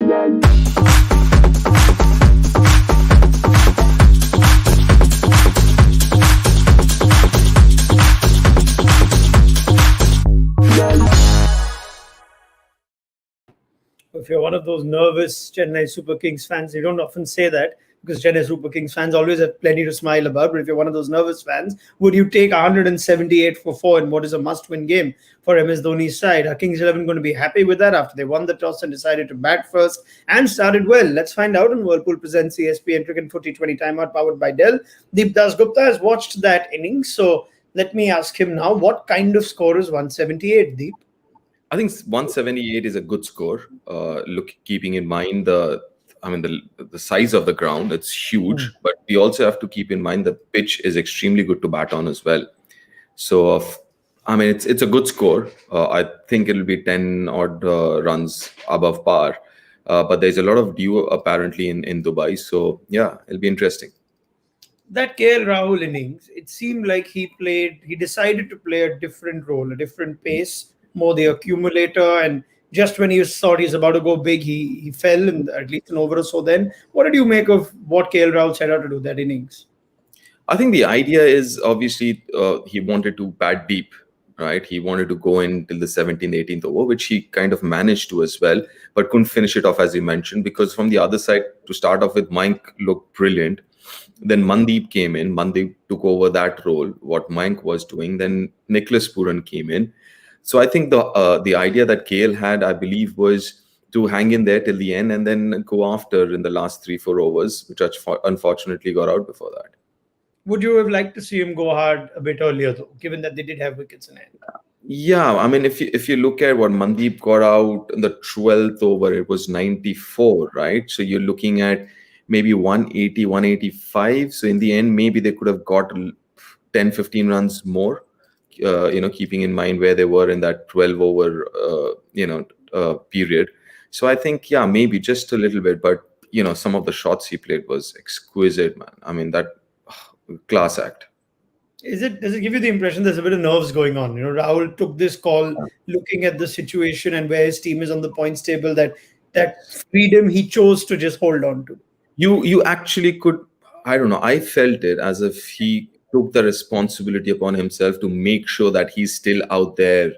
If you're one of those nervous Chennai Super Kings fans, you don't often say that because Chennai Super Kings fans always have plenty to smile about. But if you're one of those nervous fans, would you take 178 for 4 in what is a must-win game for MS Dhoni's side? Are Kings 11 going to be happy with that after they won the toss and decided to bat first and started well? Let's find out on Whirlpool presents ESPN Cricket Footy 20 Timeout powered by Dell. Deep Das Gupta has watched that innings, so let me ask him now, what kind of score is 178, Deep? I think 178 is a good score. Keeping in mind the size of the ground, it's huge. But we also have to keep in mind the pitch is extremely good to bat on as well. So, it's a good score. I think it'll be 10 odd runs above par. But there's a lot of dew apparently in Dubai. So, yeah, it'll be interesting. That KL Rahul innings, it seemed like he decided to play a different role, a different pace, more the accumulator, and just when he thought he's about to go big, he fell in at least an over or so. Then, what did you make of what KL Rahul set out to do that innings? I think the idea is obviously he wanted to bat deep, right? He wanted to go in till the 17th, 18th over, which he kind of managed to as well, but couldn't finish it off as you mentioned, because from the other side, to start off with, Mayank looked brilliant. Then Mandeep came in. Mandeep took over that role, what Mayank was doing. Then Nicholas Puran came in. So I think the idea that KL had, I believe, was to hang in there till the end and then go after in the last 3-4 overs, which unfortunately got out before that. Would you have liked to see him go hard a bit earlier, though, given that they did have wickets in hand? Yeah, if you look at what Mandeep got out in the 12th over, it was 94, right? So you're looking at maybe 180, 185. So in the end, maybe they could have got 10, 15 runs more. Keeping in mind where they were in that 12 over, period. So I think, yeah, maybe just a little bit, but, some of the shots he played was exquisite, man. That class act. Does it give you the impression there's a bit of nerves going on? Rahul took this call looking at the situation and where his team is on the points table, that freedom he chose to just hold on to. You actually could, I don't know, I felt it as if he took the responsibility upon himself to make sure that he's still out there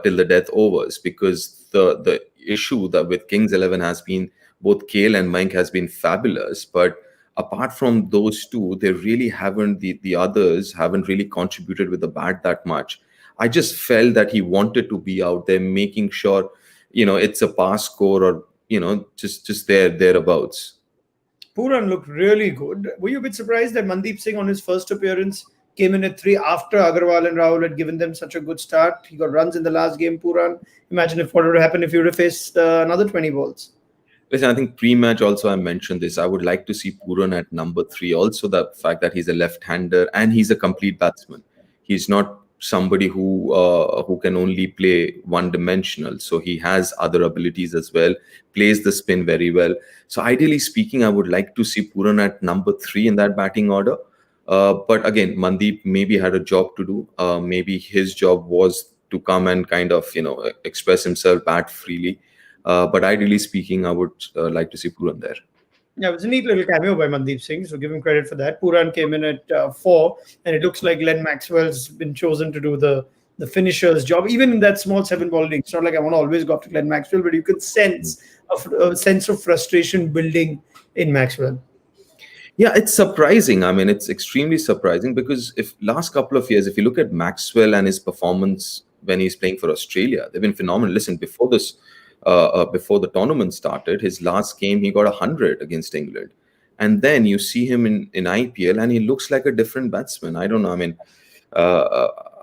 till the death overs, because the issue that with Kings 11 has been both KL and Mayank has been fabulous, but apart from those two, they really haven't, the others haven't really contributed with the bat that much. I just felt that he wanted to be out there making sure, it's a pass score or, just thereabouts. Puran looked really good. Were you a bit surprised that Mandeep Singh on his first appearance came in at 3 after Agarwal and Rahul had given them such a good start? He got runs in the last game, Puran. Imagine what would have happened if he would have faced another 20 balls. Listen, I think pre-match also I mentioned this. I would like to see Puran at number 3. Also the fact that he's a left-hander and he's a complete batsman. He's not somebody who can only play one-dimensional. So he has other abilities as well, plays the spin very well. So ideally speaking, I would like to see Puran at number 3 in that batting order. But again, Mandeep maybe had a job to do. Maybe his job was to come and kind of, express himself, bat freely. But ideally speaking, I would like to see Puran there. Yeah, it was a neat little cameo by Mandeep Singh, so give him credit for that. Puran came in at 4, and it looks like Glenn Maxwell's been chosen to do the finisher's job, even in that small 7-ball inning. It's not like I want to always go after Glenn Maxwell, but you could sense a sense of frustration building in Maxwell. Yeah, it's surprising. It's extremely surprising because last couple of years, if you look at Maxwell and his performance when he's playing for Australia, they've been phenomenal. Listen, before the tournament started, his last game, he got 100 against England. And then you see him in IPL and he looks like a different batsman. I don't know.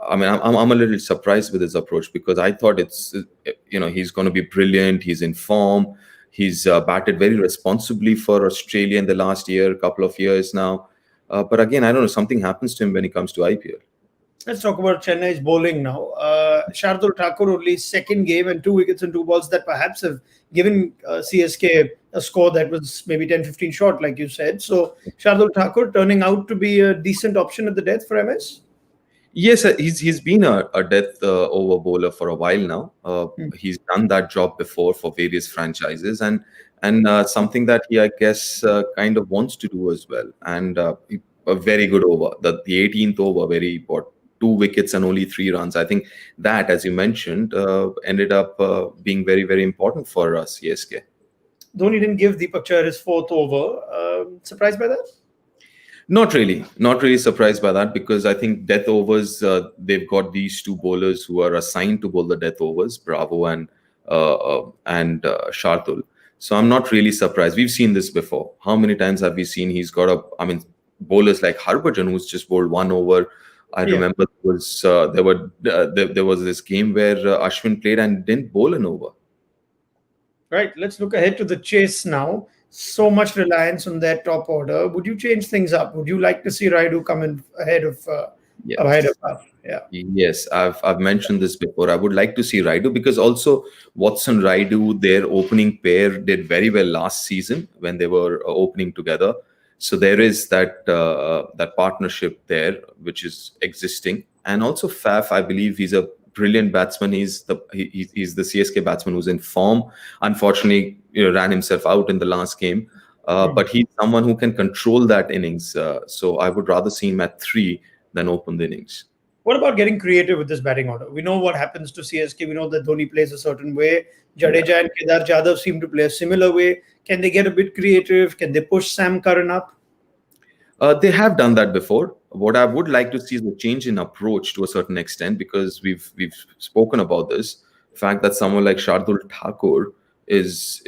I'm a little surprised with his approach because I thought he's going to be brilliant. He's in form. He's batted very responsibly for Australia in the last couple of years now. But again, I don't know, something happens to him when he comes to IPL. Let's talk about Chennai's bowling now. Shardul Thakur only second game and 2 wickets and 2 balls that perhaps have given CSK a score that was maybe 10-15 short, like you said. So Shardul Thakur turning out to be a decent option at the death for MS? Yes, he's been a death over bowler for a while now. He's done that job before for various franchises, and and something that he, I guess, kind of wants to do as well. And a very good over, the 18th over, very what 2 wickets and only 3 runs. I think that, as you mentioned, ended up being very very important for CSK. Dhoni didn't give Deepak Chahar his fourth over. Surprised by that? Not really surprised by that, because I think death overs, they've got these two bowlers who are assigned to bowl the death overs, Bravo and Shardul. So I'm not really surprised. We've seen this before. How many times have we seen he's got I mean, bowlers like Harbhajan, who's just bowled 1 over. I Yeah. remember there was this game where Ashwin played and didn't bowl an over. Right. Let's look ahead to the chase now. So much reliance on their top order. Would you change things up? Would you like to see Raidu come in ahead of Yes. us? Yeah. Yes, I've mentioned this before. I would like to see Raidu, because also Watson Raidu, their opening pair did very well last season when they were opening together. So there is that partnership there which is existing, and also Faf. I believe he's a brilliant batsman. He's the CSK batsman who's in form. Unfortunately, ran himself out in the last game, but he's someone who can control that innings. So I would rather see him at 3 than open the innings. What about getting creative with this batting order? We know what happens to CSK. We know that Dhoni plays a certain way. Jadeja and Kedar Jadhav seem to play a similar way. Can they get a bit creative? Can they push Sam Curran up? They have done that before. What I would like to see is a change in approach to a certain extent, because we've spoken about this fact that someone like Shardul Thakur is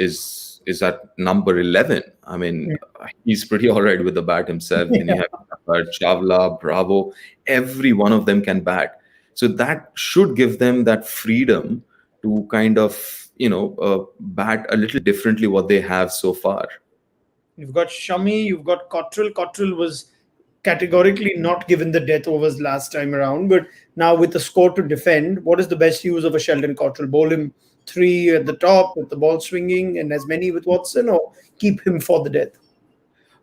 at number 11. I mean, he's pretty all right with the bat himself. Then you have Chawla, Bravo, every one of them can bat. So that should give them that freedom to kind of, bat a little differently what they have so far. You've got Shami, you've got Cottrell. Cottrell was categorically not given the death overs last time around, but now with the score to defend, what is the best use of a Sheldon Cottrell? Bowl him 3 at the top with the ball swinging and as many with Watson, or keep him for the death?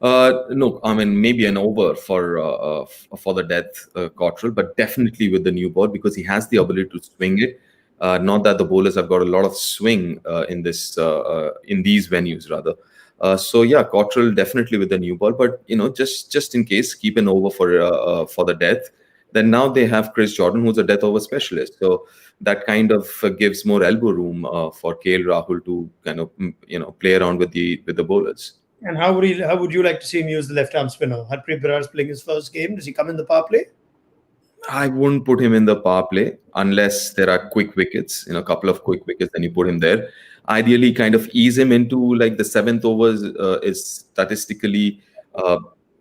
No, I mean, maybe an over for the death Cottrell, but definitely with the new ball, because he has the ability to swing it. Not that the bowlers have got a lot of swing in these venues rather. So yeah, Cottrell definitely with the new ball, but just in case, keep an over for the death. Then now they have Chris Jordan, who's a death over specialist. So that kind of gives more elbow room for KL Rahul to kind of play around with the bowlers. And how would you like to see him use the left arm spinner? Harpreet Brar is playing his first game. Does he come in the power play? I wouldn't put him in the power play unless there are quick wickets, a couple of quick wickets, then you put him there. Ideally, kind of ease him into like the 7th overs is statistically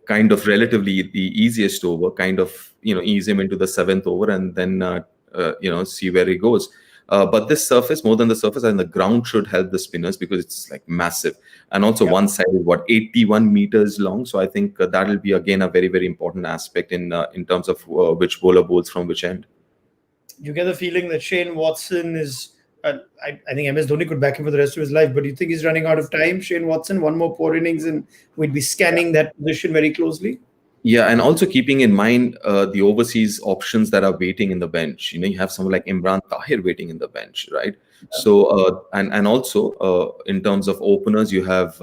kind of relatively the easiest over. Kind of ease him into the 7th over and then see where he goes. But this surface, more than the surface, and the ground should help the spinners, because it's like massive. And also one side is 81 meters long. So I think that will be again a very, very important aspect in terms of which bowler bowls from which end. You get the feeling that Shane Watson is, I think MS Dhoni could back him for the rest of his life, but do you think he's running out of time? Shane Watson, one more poor innings and we'd be scanning that position very closely. Yeah, and also keeping in mind the overseas options that are waiting in the bench. You have someone like Imran Tahir waiting in the bench, right? Yeah. So and also in terms of openers, you have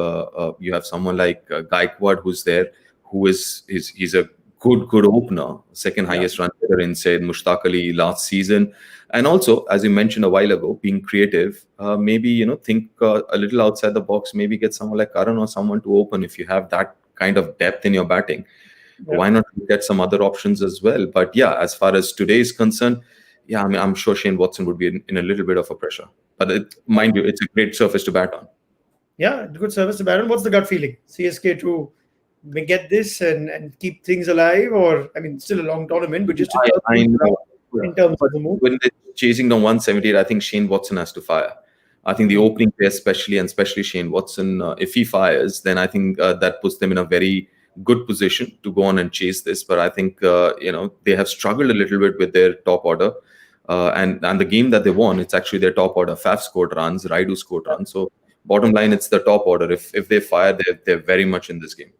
someone like Gaikwad who's there, he's a good opener, second highest run getter in said Mushtaq Ali last season. And also, as you mentioned a while ago, being creative, maybe think a little outside the box. Maybe get someone like Karan or someone to open if you have that kind of depth in your batting. Yeah. Why not get some other options as well? But yeah, as far as today is concerned, yeah, I mean, I'm sure Shane Watson would be in a little bit of a pressure. But mind you, it's a great surface to bat on. Yeah, good surface to bat on. What's the gut feeling? CSK to get this and keep things alive, or I mean, still a long tournament, but just in terms of the move. When they're chasing down 178, I think Shane Watson has to fire. I think the opening play, especially Shane Watson, if he fires, then I think that puts them in a very good position to go on and chase this. But I think they have struggled a little bit with their top order, and the game that they won, it's actually their top order. Faf scored runs, Raidu scored runs. So bottom line, it's the top order. If they fire, they're very much in this game.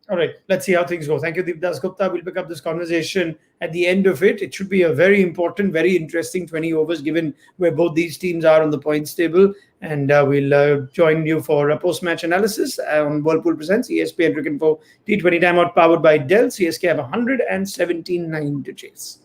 All right, let's see how things go. Thank you, Deepdas Gupta. We'll pick up this conversation at the end of it. It should be a very important, very interesting 20 overs, given where both these teams are on the points table. And we'll join you for a post-match analysis on Whirlpool Presents ESPN Cricket Info T20 Timeout, powered by Dell. CSK have 179 to chase.